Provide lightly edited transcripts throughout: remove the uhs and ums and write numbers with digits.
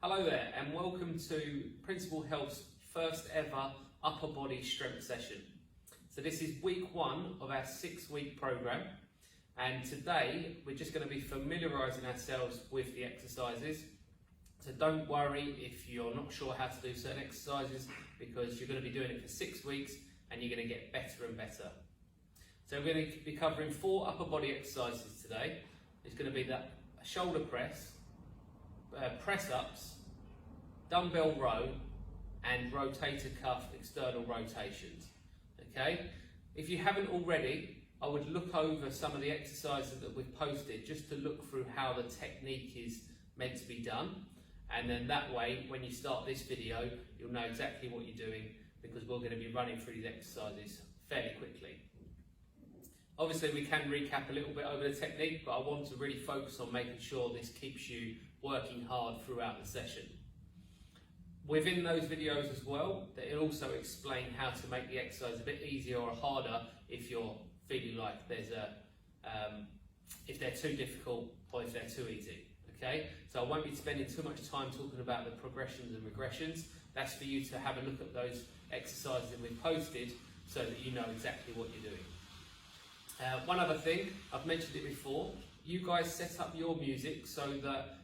Hello there and welcome to Principal Health's first ever upper body strength session. So this is week 1 of our 6-week program, and today we're just going to be familiarising ourselves with the exercises. So don't worry if you're not sure how to do certain exercises, because you're going to be doing it for 6 weeks and you're going to get better and better. So we're going to be covering 4 upper body exercises today. It's going to be the shoulder press, press-ups, dumbbell row, and rotator cuff external rotations. Okay, if you haven't already, I would look over some of the exercises that we've posted just to look through how the technique is meant to be done, and then that way when you start this video you'll know exactly what you're doing, because we're going to be running through these exercises fairly quickly. Obviously we can recap a little bit over the technique, but I want to really focus on making sure this keeps you working hard throughout the session. Within those videos as well, it'll also explain how to make the exercise a bit easier or harder if you're feeling like there's if they're too difficult or if they're too easy. Okay, so I won't be spending too much time talking about the progressions and regressions. That's for you to have a look at those exercises that we've posted so that you know exactly what you're doing. One other thing, I've mentioned it before, you guys set up your music so that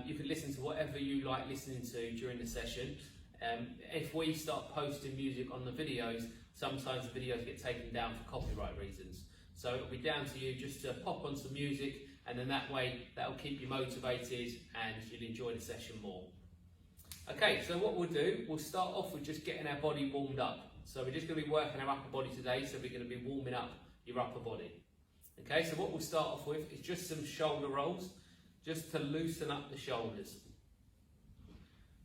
you can listen to whatever you like listening to during the session. If we start posting music on the videos, sometimes the videos get taken down for copyright reasons. So it'll be down to you just to pop on some music, and then that way that'll keep you motivated and you'll enjoy the session more. Okay, so what we'll do, we'll start off with just getting our body warmed up. So we're just going to be working our upper body today, so we're going to be warming up your upper body. Okay, so what we'll start off with is just some shoulder rolls, just to loosen up the shoulders.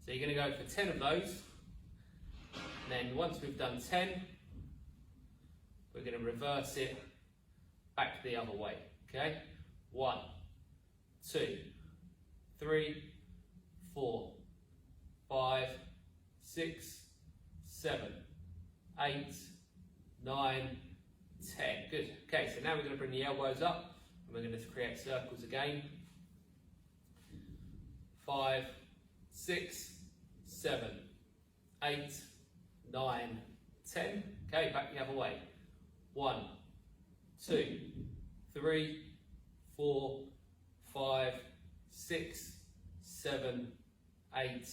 So you're going to go for 10 of those, and then once we've done 10, we're going to reverse it back the other way. Okay, 1, 2, 3, 4, 5, 6, 7, 8, 9, 10. Good. Okay, so now we're going to bring the elbows up and we're going to create circles again. 5, 6, 7, 8, 9, 10. Okay, back the other way. 1, 2, 3, 4, 5, 6, 7, 8,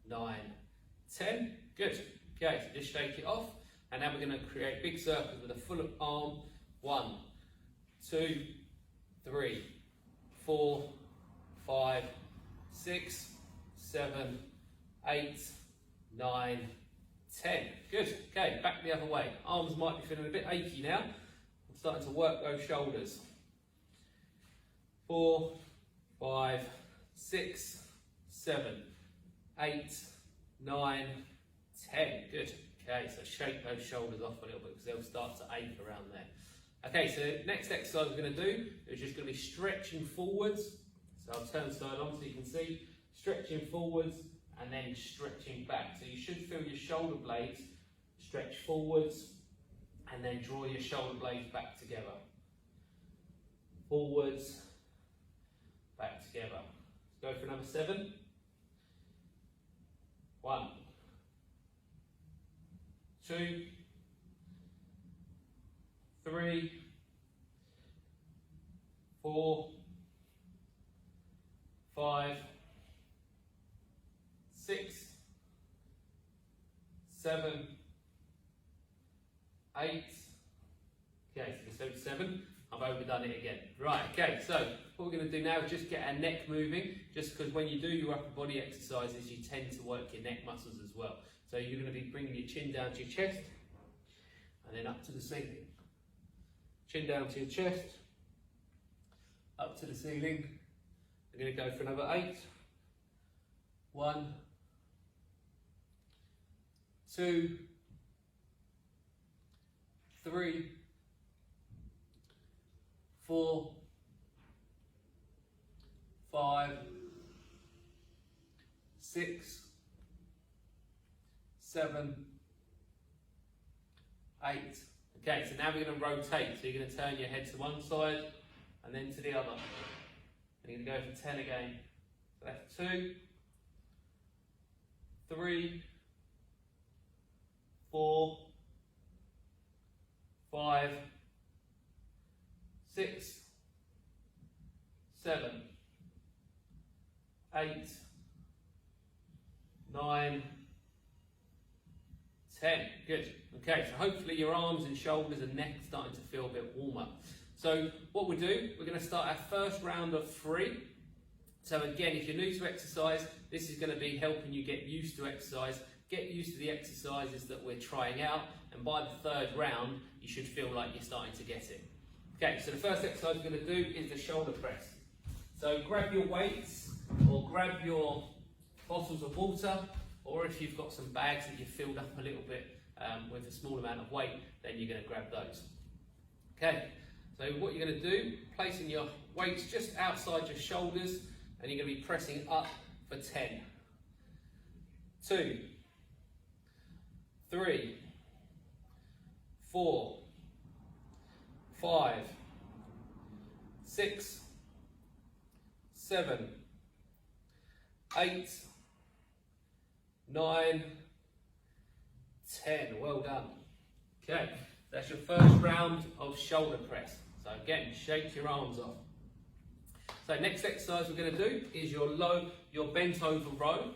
9, 10. Good. Okay, so just shake it off. And now we're going to create big circles with a full arm. 1, 2, 3, 4, 5, 6, 7, 8, 9, 10. Good. Okay, back the other way. Arms might be feeling a bit achy now. I'm starting to work those shoulders. 4, 5, 6, 7, 8, 9, 10. Good. Okay, so shake those shoulders off a little bit because they'll start to ache around there. Okay, so next exercise we're going to do is just going to be stretching forwards. So I'll turn side on so you can see. Stretching forwards and then stretching back. So you should feel your shoulder blades stretch forwards and then draw your shoulder blades back together. Forwards, back together. Let's go for number 7. 1, 2, 3, 4, 5, 6, 7, 8. Okay, so 7. I've overdone it again. Right, okay, so what we're going to do now is just get our neck moving, just because when you do your upper body exercises, you tend to work your neck muscles as well. So you're going to be bringing your chin down to your chest, and then up to the ceiling. Chin down to your chest, up to the ceiling. We're going to go for another 8. 1, 2, 3, 4, 5, 6, 7, 8. Okay, so now we're going to rotate. So you're going to turn your head to one side and then to the other. And you're going to go for 10 again. So that's 2, 3, 4, 5, 6, 7, 8, 9, 10. Good. Okay, so hopefully your arms and shoulders and neck are starting to feel a bit warmer. So what we do, we're going to start our first round of 3. So again, if you're new to exercise, this is going to be helping you get used to exercise, get used to the exercises that we're trying out, and by the 3rd round, you should feel like you're starting to get it. Okay, so the first exercise we're going to do is the shoulder press. So grab your weights, or grab your bottles of water, or if you've got some bags that you've filled up a little bit with a small amount of weight, then you're going to grab those. Okay, so what you're going to do, placing your weights just outside your shoulders, and you're going to be pressing up for 10. 2, 3, 4, 5, 6, 7, 8, 9, 10. Well done. Okay, that's your first round of shoulder press. So again, shake your arms off. So next exercise we're going to do is your bent over row.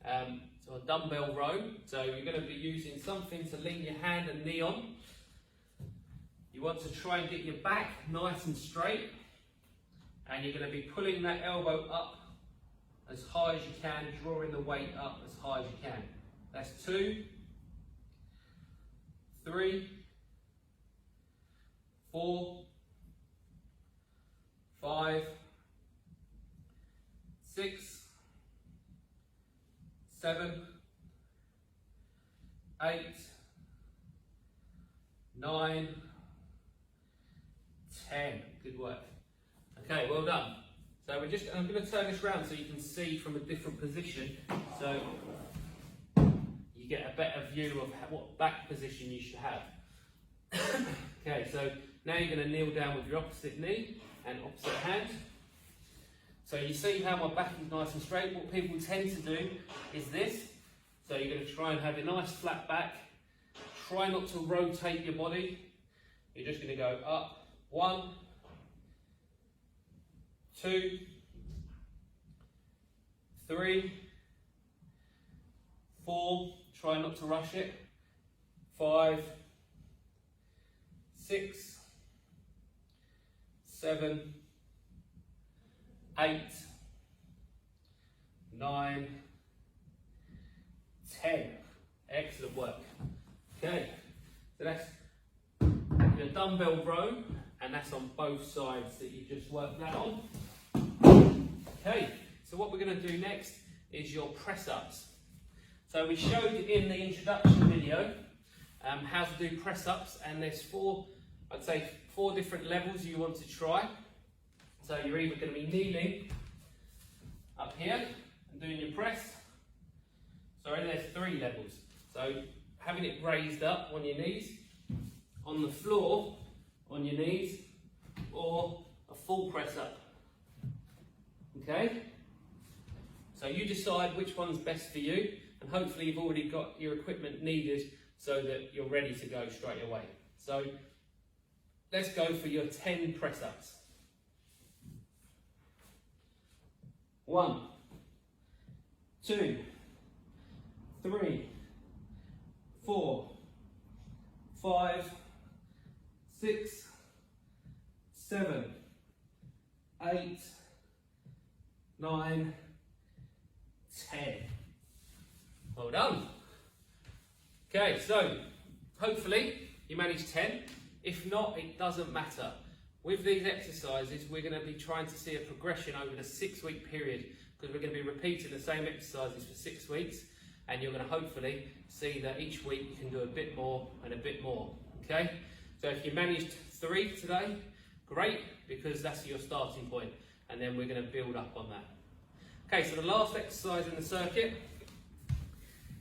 So a dumbbell row. So you're going to be using something to lean your hand and knee on. You want to try and get your back nice and straight, and you're going to be pulling that elbow up as high as you can, drawing the weight up as high as you can. That's 2, 3, 4, 5, 6, 7, 8, 9, 10. Good work. Okay, well done. So I'm going to turn this around so you can see from a different position, so you get a better view of what back position you should have. Okay, so now you're going to kneel down with your opposite knee and opposite hand. So you see how my back is nice and straight. What people tend to do is this. So you're going to try and have a nice flat back. Try not to rotate your body. You're just going to go up. 1, 2, 3, 4, try not to rush it. 5, 6, 7, 8, 9, 10. Excellent work. Okay, so that's your dumbbell row, and that's on both sides that you just worked that on. Okay, so what we're going to do next is your press-ups. So we showed in the introduction video how to do press-ups, and there's 4 different levels you want to try. So you're either going to be kneeling up here and doing your press. Sorry, there's 3 levels. So having it raised up on your knees, on the floor on your knees, or a full press up. Okay? So you decide which one's best for you, and hopefully you've already got your equipment needed so that you're ready to go straight away. So let's go for your 10 press ups. 1, 2, 3, 4, 5, 6, 7, 8, 9, 10. Well done. Okay, so hopefully you managed 10. If not, it doesn't matter. With these exercises, we're going to be trying to see a progression over the 6-week period, because we're going to be repeating the same exercises for 6 weeks, and you're going to hopefully see that each week you can do a bit more and a bit more. Okay? So if you managed 3 today, great, because that's your starting point, and then we're going to build up on that. Okay, so the last exercise in the circuit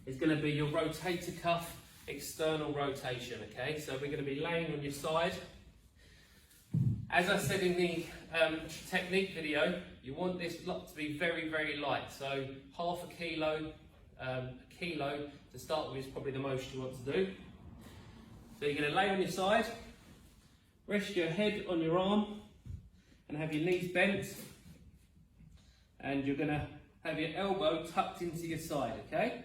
is going to be your rotator cuff external rotation. Okay, so we're going to be laying on your side. As I said in the technique video, you want this lot to be very, very light. So 0.5 kilo a kilo to start with is probably the most you want to do. So you're going to lay on your side, rest your head on your arm and have your knees bent, and you're going to have your elbow tucked into your side, okay?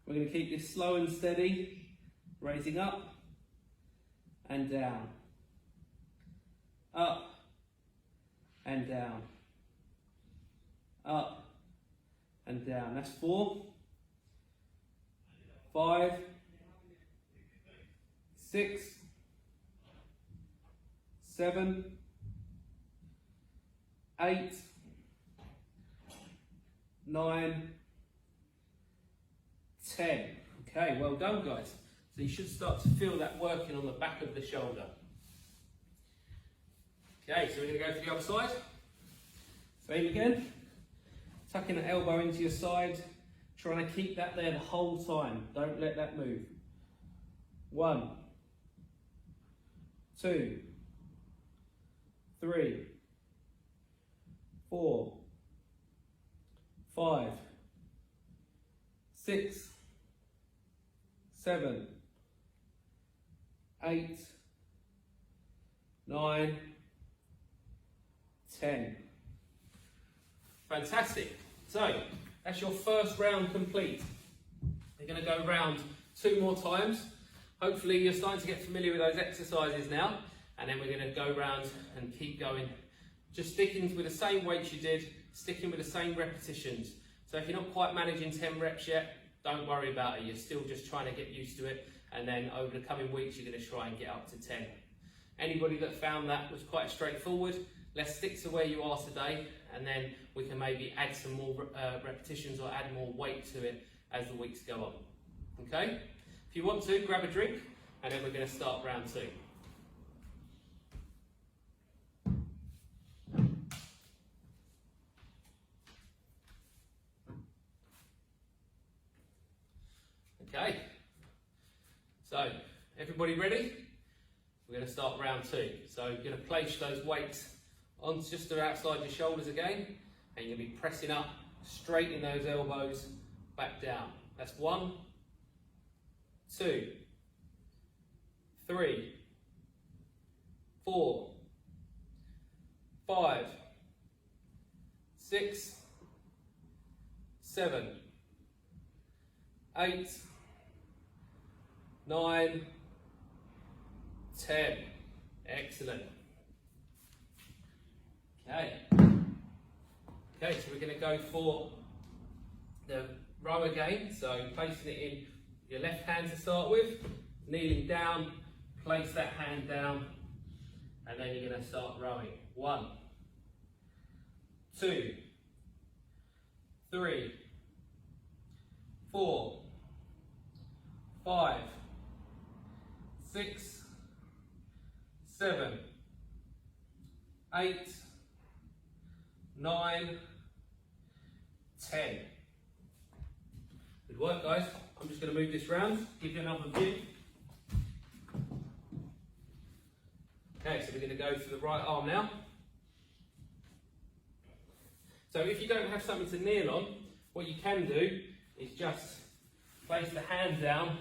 We're going to keep this slow and steady, raising up and down, up and down, up and down. That's 4, 5, 6, 7, 8, 9, 10. Okay, well done guys. So you should start to feel that working on the back of the shoulder. Okay, so we're going to go to the other side. Same again. Tucking the elbow into your side. Trying to keep that there the whole time. Don't let that move. 1, 2, 3, 4, 5, 6, 7, 8, 9, 10. Fantastic. So that's your first round complete. You're going to go round 2 more times. Hopefully you're starting to get familiar with those exercises now, and then we're going to go round and keep going. Just sticking with the same weights you did, sticking with the same repetitions. So if you're not quite managing 10 reps yet, don't worry about it. You're still just trying to get used to it, and then over the coming weeks you're going to try and get up to 10. Anybody that found that was quite straightforward, let's stick to where you are today, and then we can maybe add some more repetitions or add more weight to it as the weeks go on. Okay? If you want to, grab a drink, and then we're going to start round 2. Okay, so everybody ready? We're going to start round 2. So you're going to place those weights on just outside your shoulders again, and you're going to be pressing up, straightening those elbows back down. That's 1, 2, 3, 4, 5, 6, 7, 8, 9, 10. Excellent. Okay, so we're going to go for the row again. So placing it in your left hand to start with, kneeling down, place that hand down, and then you're going to start rowing. 1, 2, 3, 4, 5, 6, 7, 8, 9, 10. Good work guys. I'm just going to move this round, give you another view. Okay, so we're going to go to the right arm now. So if you don't have something to kneel on, what you can do is just place the hand down,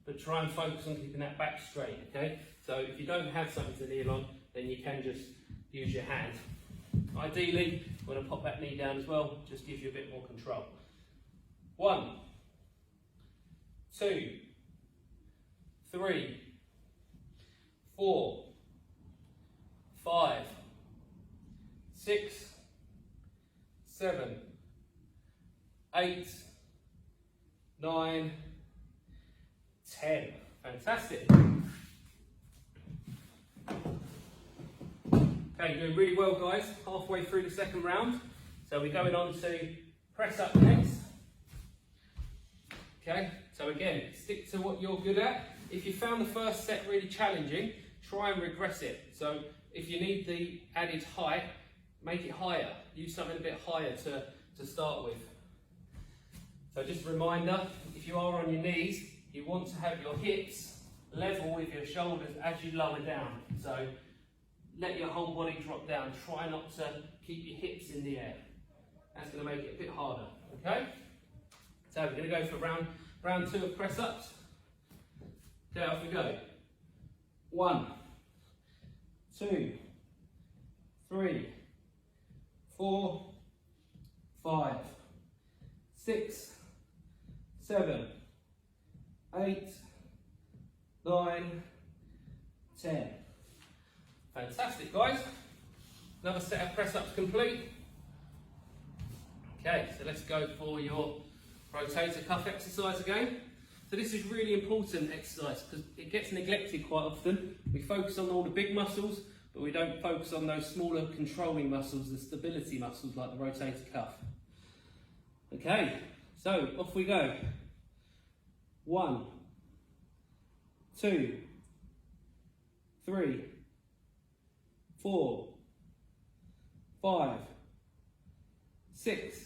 but try and focus on keeping that back straight, okay? So if you don't have something to kneel on, then you can just use your hand. Ideally, you want to pop that knee down as well, just gives you a bit more control. 1, 2, 3, 4, 5, 6, 7, 8, 9, 10. Fantastic. Okay, you're doing really well guys, halfway through the second round. So we're going on to press up next. Okay, so again, stick to what you're good at. If you found the first set really challenging, try and regress it. So if you need the added height, make it higher. Use something a bit higher to start with. So just a reminder, if you are on your knees, you want to have your hips level with your shoulders as you lower down. So let your whole body drop down. Try not to keep your hips in the air. That's going to make it a bit harder, okay? So we're going to go for round 2 of press ups. Okay, off we go. 1, 2, 3, 4, 5, 6, 7, 8, 9, 10. Fantastic, guys. Another set of press ups complete. Okay, so let's go for your rotator cuff exercise again. So this is really important exercise because it gets neglected quite often. We focus on all the big muscles, but we don't focus on those smaller controlling muscles, the stability muscles like the rotator cuff. Okay, so off we go. 1, 2, 3, 4, 5, 6,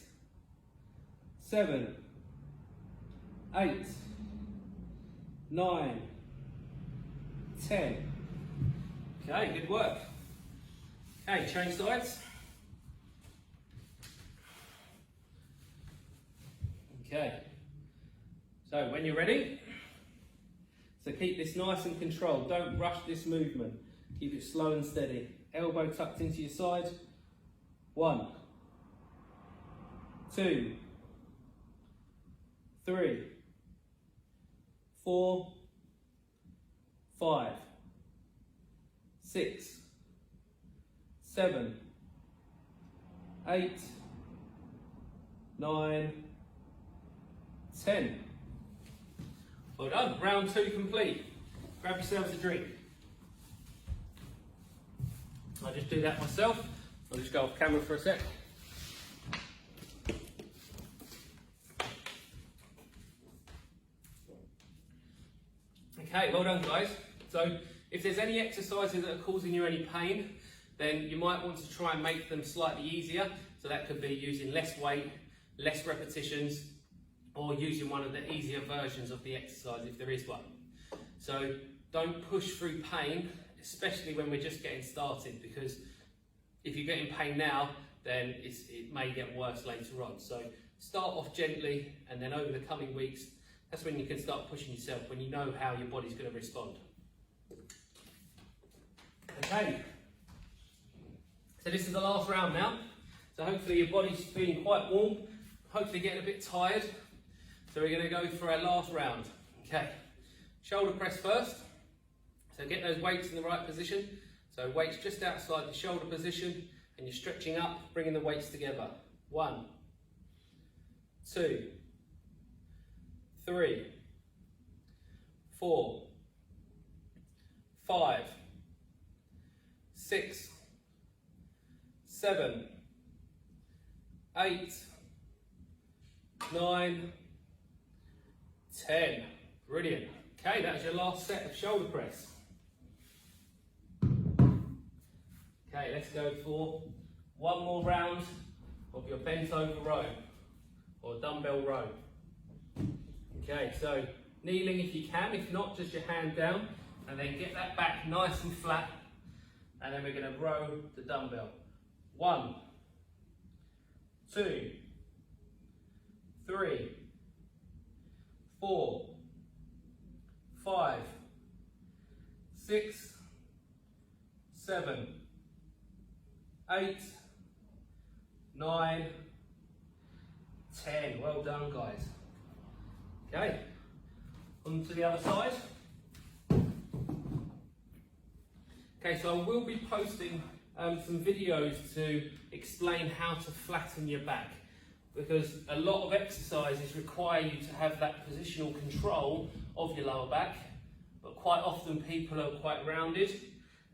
7, 8, 9, 10. Okay, good work. Okay, change sides. Okay, so when you're ready, so keep this nice and controlled. Don't rush this movement. Keep it slow and steady. Elbow tucked into your side. 1, 2, 3, 4, 5, 6, 7, 8, 9, 10. Well done. Round 2 complete. Grab yourselves a drink. I'll just do that myself. I'll just go off camera for a sec. Okay, well done guys. So if there's any exercises that are causing you any pain, then you might want to try and make them slightly easier. So that could be using less weight, less repetitions, or using one of the easier versions of the exercise if there is one. So don't push through pain, especially when we're just getting started, because if you're getting pain now, then it may get worse later on. So start off gently, and then over the coming weeks, that's when you can start pushing yourself, when you know how your body's going to respond. Okay, so this is the last round now. So hopefully your body's feeling quite warm, hopefully getting a bit tired. So we're going to go for our last round. Okay, shoulder press first. So get those weights in the right position. So weights just outside the shoulder position, and you're stretching up, bringing the weights together. 1, 2, 3, 4, 5, 6, 7, 8, 9, 10. Brilliant. Okay, that's your last set of shoulder press. Okay, let's go for one more round of your bent over row or dumbbell row. Okay, so kneeling if you can, if not, just your hand down, and then get that back nice and flat, and then we're going to row the dumbbell. 1, 2, 3, 4, 5, 6, 7, 8, 9, 10. Well done, guys. Okay, on to the other side. Okay, so I will be posting some videos to explain how to flatten your back, because a lot of exercises require you to have that positional control of your lower back, but quite often people are quite rounded,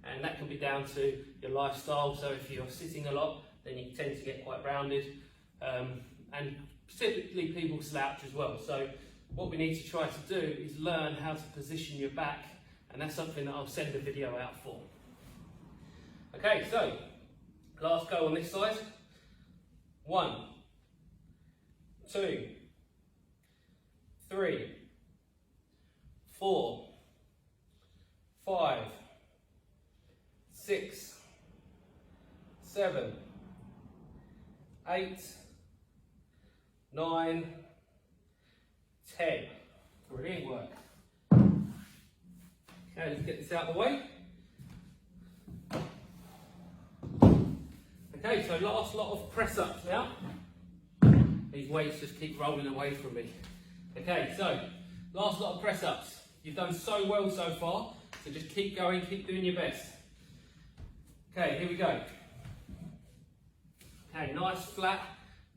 and that can be down to your lifestyle. So if you're sitting a lot, then you tend to get quite rounded, and typically people slouch as well. So what we need to try to do is learn how to position your back, and that's something that I'll send a video out for. Okay, so last go on this side. 1, 2, 3, 4, 5, 6, 7, 8, 9, 10. Brilliant work. Okay, let's get this out of the way. Okay, so last lot of press ups now. These weights just keep rolling away from me. Okay, so last lot of press ups. You've done so well so far, so just keep going, keep doing your best. Okay, here we go. Okay, nice flat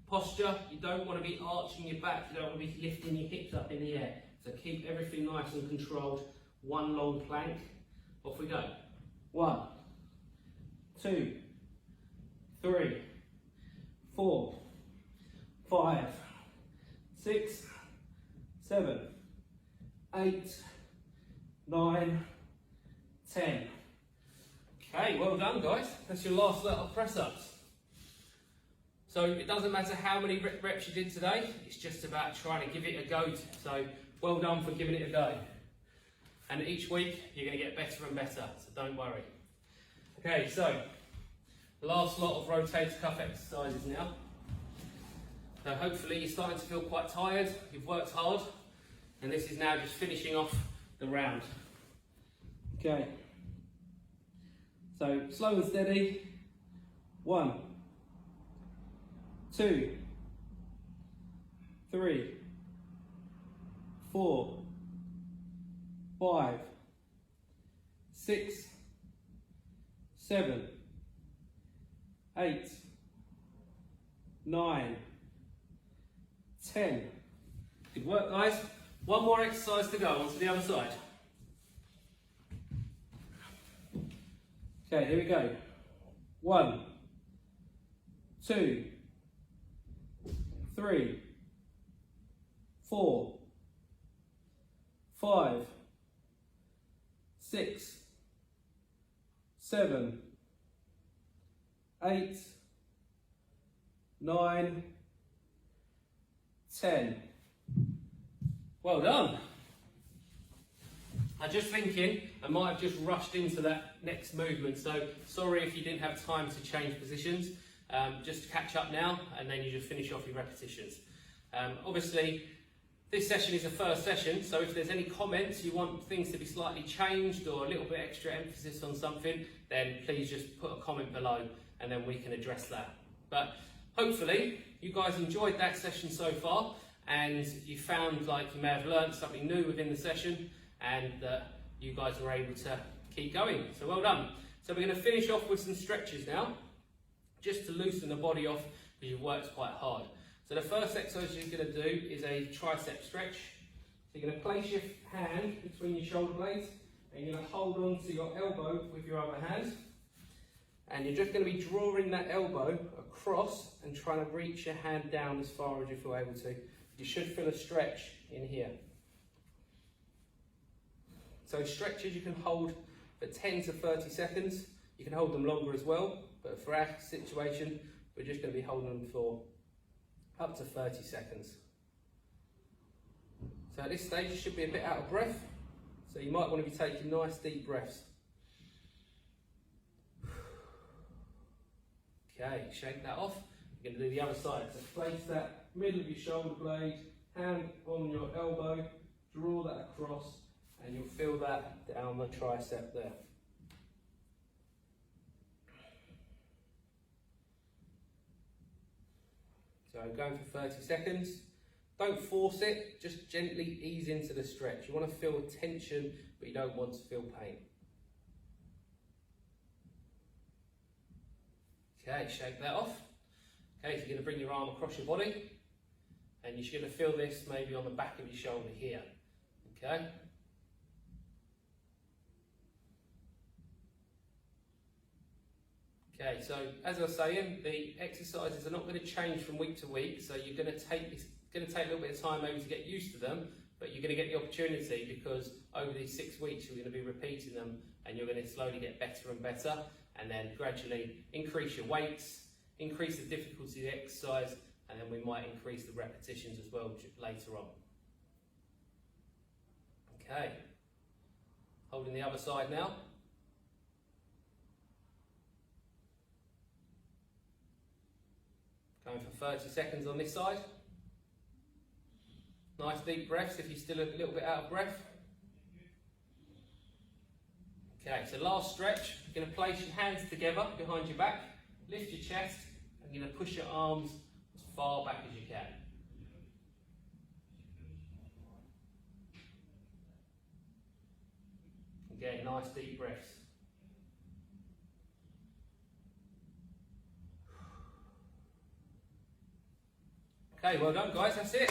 posture. You don't want to be arching your back, you don't want to be lifting your hips up in the air. So keep everything nice and controlled. One long plank. Off we go. 1, 2, 3, 4, 5, 6, 7, 8, 9, 10. Okay, well done guys. That's your last lot of press ups. So it doesn't matter how many reps you did today, it's just about trying to give it a go. So well done for giving it a go. And each week you're going to get better and better, so don't worry. Okay, so last lot of rotator cuff exercises now. So hopefully you're starting to feel quite tired, you've worked hard, and this is now just finishing off the round. Okay, so slow and steady. 1, 2, 3, 4, 5, 6, 7, 8, 9, 10. Good work guys. One more exercise to go, on to the other side. Okay, here we go. 1, 2, 3, 4, 5, 6, 7, 8, 9, 10. Well done. I'm just thinking I might have just rushed into that next movement, so sorry if you didn't have time to change positions. Just catch up now and then you just finish off your repetitions. Obviously this session is a first session, so if there's any comments, you want things to be slightly changed or a little bit extra emphasis on something, then please just put a comment below and then we can address that. But hopefully you guys enjoyed that session so far and you found like you may have learned something new within the session and you guys were able to keep going. So well done. So we're going to finish off with some stretches now, just to loosen the body off because you've worked quite hard. So the first exercise you're going to do is a tricep stretch. So you're going to place your hand between your shoulder blades and you're going to hold on to your elbow with your other hand. And you're just going to be drawing that elbow across and trying to reach your hand down as far as you feel able to. You should feel a stretch in here. So stretches you can hold for 10 to 30 seconds. You can hold them longer as well, but for our situation, we're just going to be holding them for up to 30 seconds. So at this stage, you should be a bit out of breath. So you might want to be taking nice deep breaths. Okay, shake that off. You're going to do the other side. So place that middle of your shoulder blade, hand on your elbow, draw that across, and you'll feel that down the tricep there. So going for 30 seconds. Don't force it, just gently ease into the stretch. You want to feel tension, but you don't want to feel pain. Okay, shake that off. Okay, so you're going to bring your arm across your body, and you're going to feel this maybe on the back of your shoulder here. Okay. Okay, so as I was saying, the exercises are not going to change from week to week, so you're going to take this. It's going to take a little bit of time maybe to get used to them, but you're going to get the opportunity because over these 6 weeks you're going to be repeating them and you're going to slowly get better and better, and then gradually increase your weights, increase the difficulty of the exercise, and then we might increase the repetitions as well later on. Okay, holding the other side now. Going for 30 seconds on this side. Nice deep breaths if you're still a little bit out of breath. Okay, so last stretch, you're going to place your hands together behind your back, lift your chest, and you're going to push your arms as far back as you can. Again, nice deep breaths. Okay, well done guys, that's it.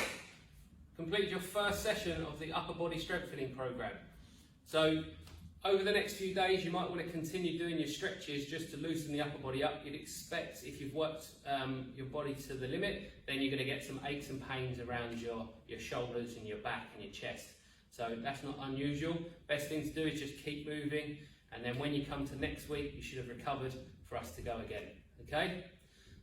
Completed your first session of the upper body strengthening program. So over the next few days you might want to continue doing your stretches just to loosen the upper body up. You'd expect if you've worked your body to the limit, then you're going to get some aches and pains around your shoulders and your back and your chest. So that's not unusual. Best thing to do is just keep moving, and then when you come to next week you should have recovered for us to go again. Okay?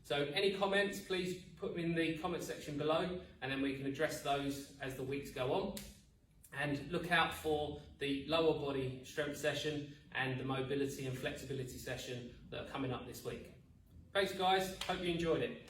So any comments, please put them in the comment section below, and then we can address those as the weeks go on. And look out for the lower body strength session and the mobility and flexibility session that are coming up this week. Thanks guys, hope you enjoyed it.